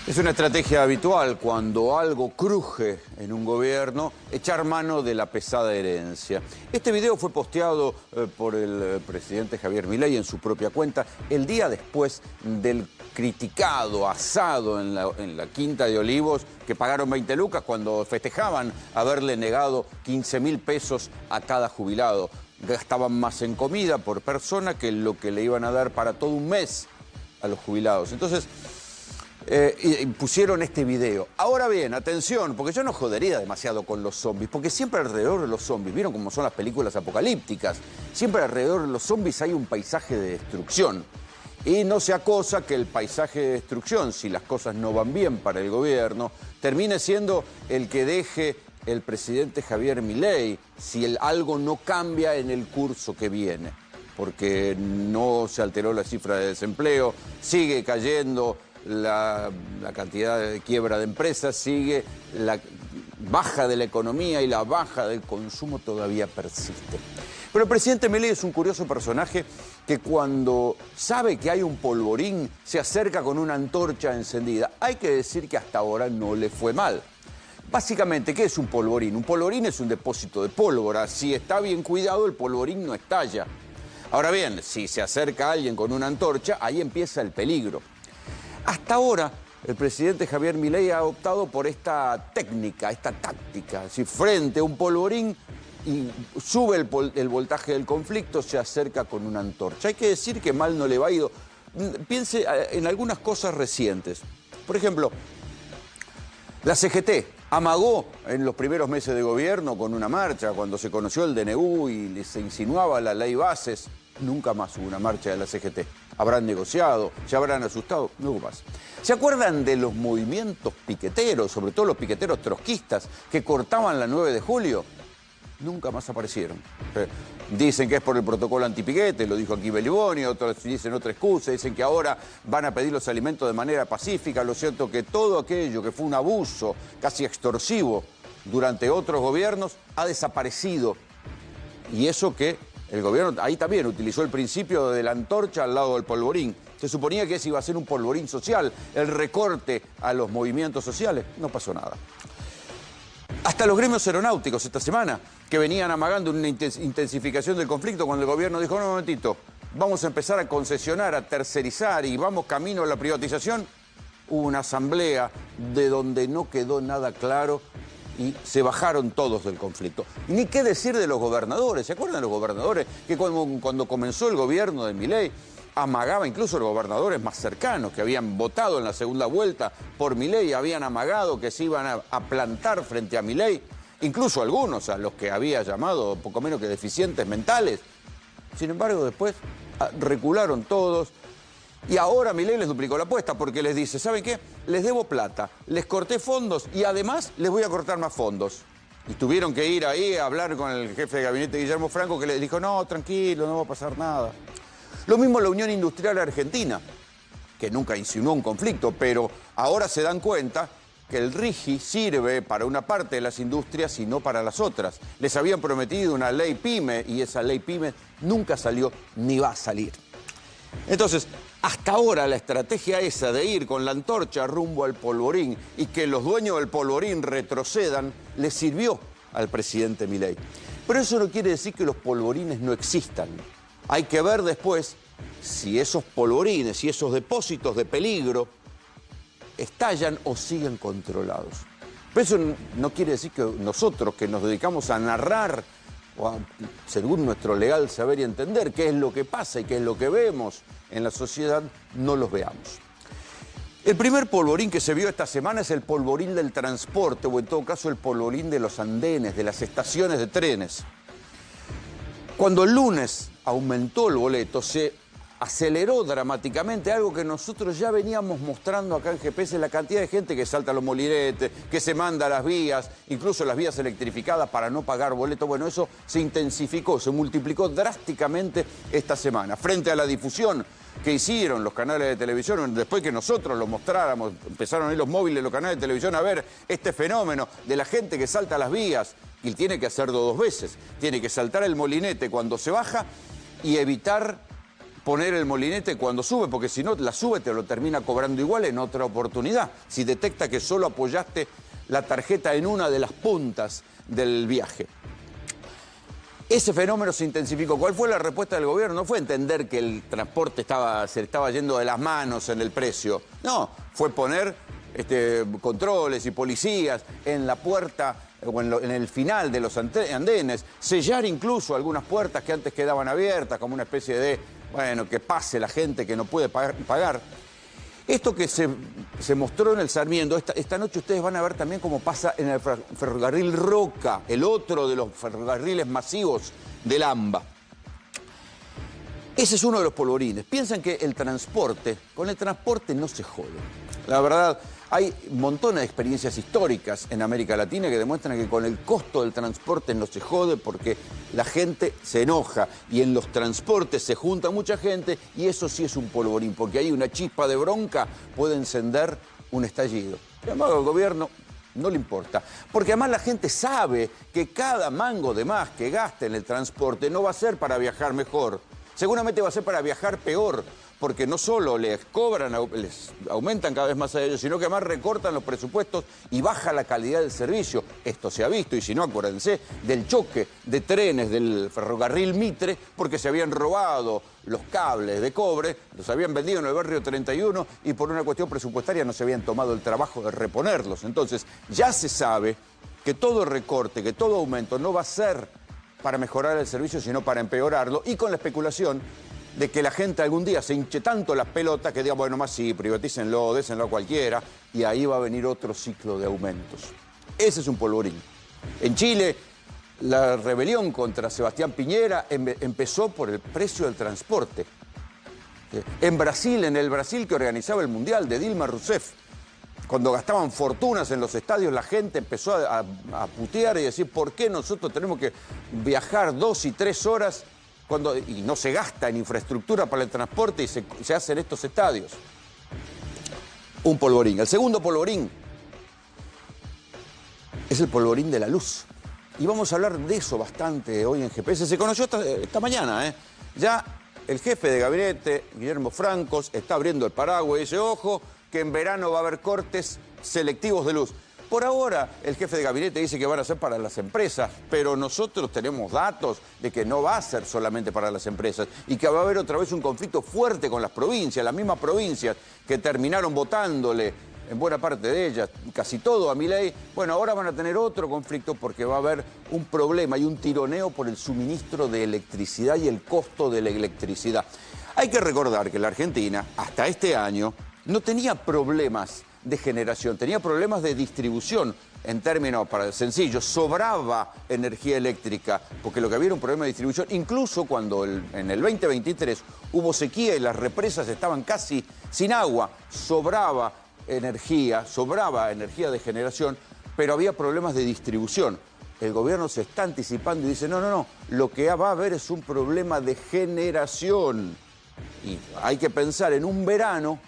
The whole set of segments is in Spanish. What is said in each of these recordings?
Es una estrategia habitual cuando algo cruje en un gobierno, echar mano de la pesada herencia. Este video fue posteado por el presidente Javier Milei en su propia cuenta el día después del criticado asado en la Quinta de Olivos, que pagaron 20 lucas cuando festejaban haberle negado 15.000 pesos a cada jubilado. Gastaban más en comida por persona que lo que le iban a dar para todo un mes a los jubilados. Entonces, y pusieron este video. Ahora bien, atención, porque yo no jodería demasiado con los zombies, porque siempre alrededor de los zombies, ¿vieron cómo son las películas apocalípticas? Siempre alrededor de los zombies hay un paisaje de destrucción. Y no sea cosa que el paisaje de destrucción, si las cosas no van bien para el gobierno, termine siendo el que deje el presidente Javier Milei, si algo no cambia en el curso que viene. Porque no se alteró la cifra de desempleo, sigue cayendo la cantidad de quiebra de empresas, sigue la baja de la economía y la baja del consumo todavía persiste. Pero el presidente Milei es un curioso personaje que cuando sabe que hay un polvorín se acerca con una antorcha encendida. Hay que decir que hasta ahora no le fue mal. Básicamente, ¿qué es un polvorín? Un polvorín es un depósito de pólvora. Si está bien cuidado, el polvorín no estalla. Ahora bien, si se acerca alguien con una antorcha, ahí empieza el peligro. Hasta ahora, el presidente Javier Milei ha optado por esta técnica, esta táctica. Es decir, frente a un polvorín y sube el voltaje del conflicto, se acerca con una antorcha. Hay que decir que mal no le va a ido. Piense en algunas cosas recientes. Por ejemplo, la CGT amagó en los primeros meses de gobierno con una marcha, cuando se conoció el DNU y se insinuaba la ley bases. Nunca más hubo una marcha de la CGT. Habrán negociado, se habrán asustado, no hubo más. ¿Se acuerdan de los movimientos piqueteros, sobre todo los piqueteros trotskistas, que cortaban la 9 de julio? Nunca más aparecieron. Dicen que es por el protocolo antipiquete, lo dijo aquí Beliboni, otros dicen otra excusa, dicen que ahora van a pedir los alimentos de manera pacífica. Lo cierto que todo aquello que fue un abuso casi extorsivo durante otros gobiernos ha desaparecido. Y eso que el gobierno ahí también utilizó el principio de la antorcha al lado del polvorín. Se suponía que ese iba a ser un polvorín social, el recorte a los movimientos sociales. No pasó nada. Hasta los gremios aeronáuticos esta semana, que venían amagando una intensificación del conflicto, cuando el gobierno dijo, no, un momentito, vamos a empezar a concesionar, a tercerizar y vamos camino a la privatización, hubo una asamblea de donde no quedó nada claro y se bajaron todos del conflicto. Ni qué decir de los gobernadores. ¿Se acuerdan de los gobernadores que cuando comenzó el gobierno de Milei amagaba, incluso los gobernadores más cercanos que habían votado en la segunda vuelta por Milei, habían amagado que se iban a plantar frente a Milei, incluso algunos a los que había llamado poco menos que deficientes mentales? Sin embargo, después recularon todos. Y ahora Milei les duplicó la apuesta porque les dice, ¿saben qué? Les debo plata, les corté fondos y además les voy a cortar más fondos. Y tuvieron que ir ahí a hablar con el jefe de gabinete Guillermo Franco, que les dijo, no, tranquilo, no va a pasar nada. Lo mismo la Unión Industrial Argentina, que nunca insinuó un conflicto, pero ahora se dan cuenta que el RIGI sirve para una parte de las industrias y no para las otras. Les habían prometido una ley PYME y esa ley PYME nunca salió ni va a salir. Entonces, hasta ahora la estrategia esa de ir con la antorcha rumbo al polvorín y que los dueños del polvorín retrocedan, le sirvió al presidente Milei. Pero eso no quiere decir que los polvorines no existan. Hay que ver después si esos polvorines, si esos depósitos de peligro estallan o siguen controlados. Pero eso no quiere decir que nosotros que nos dedicamos a narrar, o según nuestro legal saber y entender qué es lo que pasa y qué es lo que vemos en la sociedad, no los veamos. El primer polvorín que se vio esta semana es el polvorín del transporte, o en todo caso el polvorín de los andenes, de las estaciones de trenes. Cuando el lunes aumentó el boleto, se aceleró dramáticamente algo que nosotros ya veníamos mostrando acá en GPS, la cantidad de gente que salta a los molinetes, que se manda a las vías, incluso las vías electrificadas para no pagar boleto. Bueno, eso se intensificó, se multiplicó drásticamente esta semana. Frente a la difusión que hicieron los canales de televisión, después que nosotros lo mostráramos, empezaron a ir los móviles de los canales de televisión a ver este fenómeno de la gente que salta a las vías, y tiene que hacerlo dos veces. Tiene que saltar el molinete cuando se baja y evitar poner el molinete cuando sube, porque si no la sube te lo termina cobrando igual en otra oportunidad. Si detecta que solo apoyaste la tarjeta en una de las puntas del viaje. Ese fenómeno se intensificó. ¿Cuál fue la respuesta del gobierno? No fue entender que el transporte se le estaba yendo de las manos en el precio. No, fue poner controles y policías en la puerta o en el final de los andenes, sellar incluso algunas puertas que antes quedaban abiertas como una especie de, bueno, que pase la gente que no puede pagar. Esto que se mostró en el Sarmiento, esta noche ustedes van a ver también cómo pasa en el ferrocarril Roca, el otro de los ferrocarriles masivos del AMBA. Ese es uno de los polvorines. Piensan que con el transporte no se jode. La verdad, hay montones de experiencias históricas en América Latina que demuestran que con el costo del transporte no se jode porque la gente se enoja y en los transportes se junta mucha gente y eso sí es un polvorín, porque ahí una chispa de bronca puede encender un estallido. Sin embargo, al gobierno no le importa, porque además la gente sabe que cada mango de más que gaste en el transporte no va a ser para viajar mejor, seguramente va a ser para viajar peor, porque no solo les aumentan cada vez más a ellos, sino que además recortan los presupuestos y baja la calidad del servicio. Esto se ha visto, y si no, acuérdense del choque de trenes del ferrocarril Mitre, porque se habían robado los cables de cobre, los habían vendido en el barrio 31 y por una cuestión presupuestaria no se habían tomado el trabajo de reponerlos. Entonces, ya se sabe que todo recorte, que todo aumento no va a ser para mejorar el servicio, sino para empeorarlo, y con la especulación de que la gente algún día se hinche tanto las pelotas que diga, bueno, más sí, privatícenlo, désenlo a cualquiera, y ahí va a venir otro ciclo de aumentos. Ese es un polvorín. En Chile, la rebelión contra Sebastián Piñera empezó por el precio del transporte. En Brasil, en el Brasil que organizaba el Mundial de Dilma Rousseff, cuando gastaban fortunas en los estadios, la gente empezó a putear y decir, ¿por qué nosotros tenemos que viajar 2 y 3 horas y no se gasta en infraestructura para el transporte y se hacen estos estadios? Un polvorín. El segundo polvorín es el polvorín de la luz. Y vamos a hablar de eso bastante hoy en GPS. Se conoció esta mañana, ¿eh? Ya el jefe de gabinete, Guillermo Francos, está abriendo el paraguas y dice, ojo, que en verano va a haber cortes selectivos de luz. Por ahora, el jefe de gabinete dice que van a ser para las empresas, pero nosotros tenemos datos de que no va a ser solamente para las empresas y que va a haber otra vez un conflicto fuerte con las provincias, las mismas provincias que terminaron votándole en buena parte de ellas, casi todo a Milei. Bueno, ahora van a tener otro conflicto porque va a haber un problema y un tironeo por el suministro de electricidad y el costo de la electricidad. Hay que recordar que la Argentina, hasta este año, no tenía problemas de generación, tenía problemas de distribución. En términos sencillos, sobraba energía eléctrica, porque lo que había era un problema de distribución, incluso cuando en el 2023 hubo sequía y las represas estaban casi sin agua, sobraba energía de generación, pero había problemas de distribución. El gobierno se está anticipando y dice, no, lo que va a haber es un problema de generación. Y hay que pensar en un verano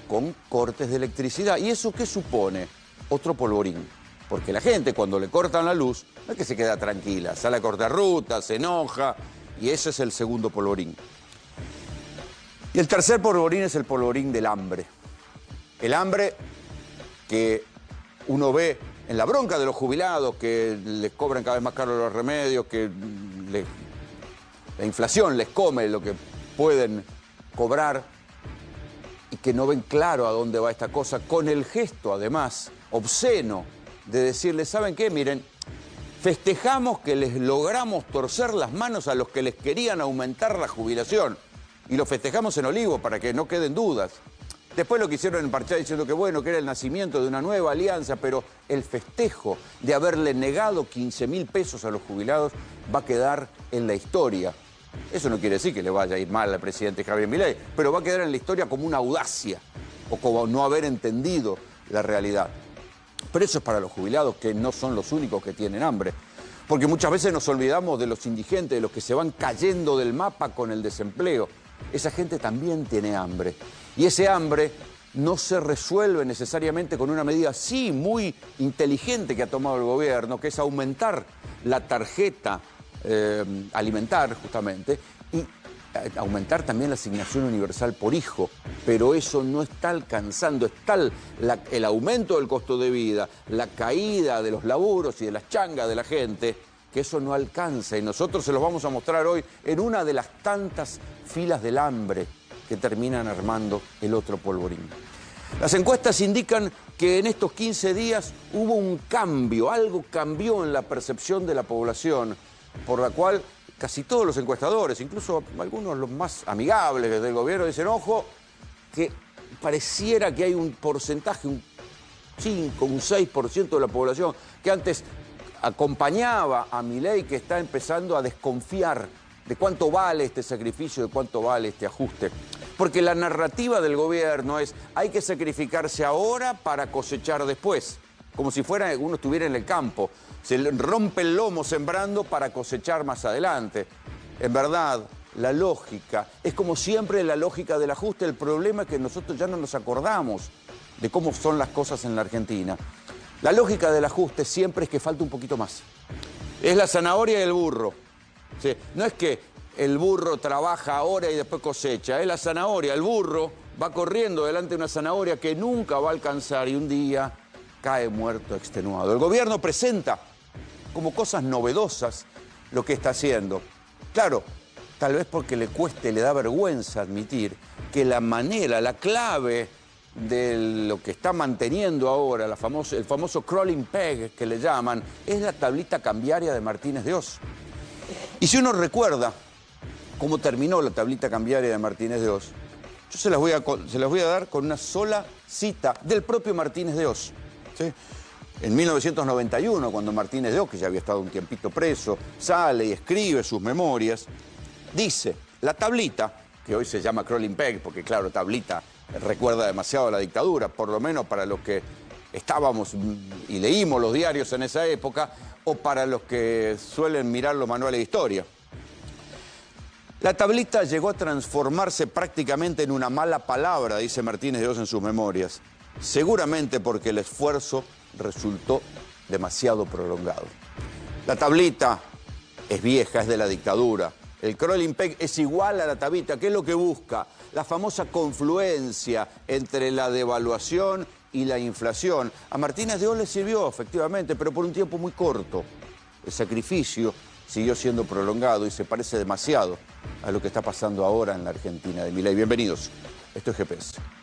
con cortes de electricidad. ¿Y eso qué supone? Otro polvorín. Porque la gente, cuando le cortan la luz, no es que se queda tranquila, sale a cortar ruta, se enoja, y ese es el segundo polvorín. Y el tercer polvorín es el polvorín del hambre. El hambre que uno ve en la bronca de los jubilados, que les cobran cada vez más caros los remedios, que la inflación les come lo que pueden cobrar, y que no ven claro a dónde va esta cosa, con el gesto, además, obsceno, de decirles, ¿saben qué? Miren, festejamos que les logramos torcer las manos a los que les querían aumentar la jubilación, y lo festejamos en Olivo para que no queden dudas. Después lo que hicieron en Parchá diciendo que bueno, que era el nacimiento de una nueva alianza, pero el festejo de haberle negado 15.000 pesos a los jubilados va a quedar en la historia. Eso no quiere decir que le vaya a ir mal al presidente Javier Milei, pero va a quedar en la historia como una audacia o como no haber entendido la realidad. Pero eso es para los jubilados, que no son los únicos que tienen hambre. Porque muchas veces nos olvidamos de los indigentes, de los que se van cayendo del mapa con el desempleo. Esa gente también tiene hambre. Y ese hambre no se resuelve necesariamente con una medida, sí, muy inteligente que ha tomado el gobierno, que es aumentar la tarjeta alimentar, justamente, y aumentar también la asignación universal por hijo, pero eso no está alcanzando. Está el aumento del costo de vida, la caída de los laburos y de las changas de la gente, que eso no alcanza. Y nosotros se los vamos a mostrar hoy en una de las tantas filas del hambre que terminan armando el otro polvorín. Las encuestas indican que en estos 15 días hubo un cambio, algo cambió en la percepción de la población, por la cual casi todos los encuestadores, incluso algunos los más amigables del gobierno, dicen, ojo, que pareciera que hay un porcentaje, un 5, un 6% de la población que antes acompañaba a Milei, que está empezando a desconfiar de cuánto vale este sacrificio, de cuánto vale este ajuste. Porque la narrativa del gobierno es, hay que sacrificarse ahora para cosechar después, como si fuera uno estuviera en el campo. Se rompe el lomo sembrando para cosechar más adelante. En verdad, la lógica es como siempre la lógica del ajuste. El problema es que nosotros ya no nos acordamos de cómo son las cosas en la Argentina. La lógica del ajuste siempre es que falta un poquito más. Es la zanahoria y el burro. ¿Sí? No es que el burro trabaja ahora y después cosecha. Es la zanahoria. El burro va corriendo delante de una zanahoria que nunca va a alcanzar y un día cae muerto, extenuado. El gobierno presenta como cosas novedosas lo que está haciendo. Claro, tal vez porque le cueste, le da vergüenza admitir que la manera, la clave de lo que está manteniendo ahora el famoso crawling peg que le llaman, es la tablita cambiaria de Martínez de Oz. Y si uno recuerda cómo terminó la tablita cambiaria de Martínez de Oz, yo se las voy a dar con una sola cita del propio Martínez de Oz. ¿Sí? En 1991, cuando Martínez de Oz, que ya había estado un tiempito preso, sale y escribe sus memorias, dice, la tablita, que hoy se llama crawling peg, porque claro, tablita recuerda demasiado a la dictadura, por lo menos para los que estábamos y leímos los diarios en esa época, o para los que suelen mirar los manuales de historia. La tablita llegó a transformarse prácticamente en una mala palabra, dice Martínez de Oz en sus memorias, seguramente porque el esfuerzo resultó demasiado prolongado. La tablita es vieja, es de la dictadura. El crawling peg es igual a la tablita. ¿Qué es lo que busca? La famosa confluencia entre la devaluación y la inflación. A Martínez de Oz le sirvió, efectivamente, pero por un tiempo muy corto. El sacrificio siguió siendo prolongado y se parece demasiado a lo que está pasando ahora en la Argentina de Milei. Bienvenidos. Esto es GPS.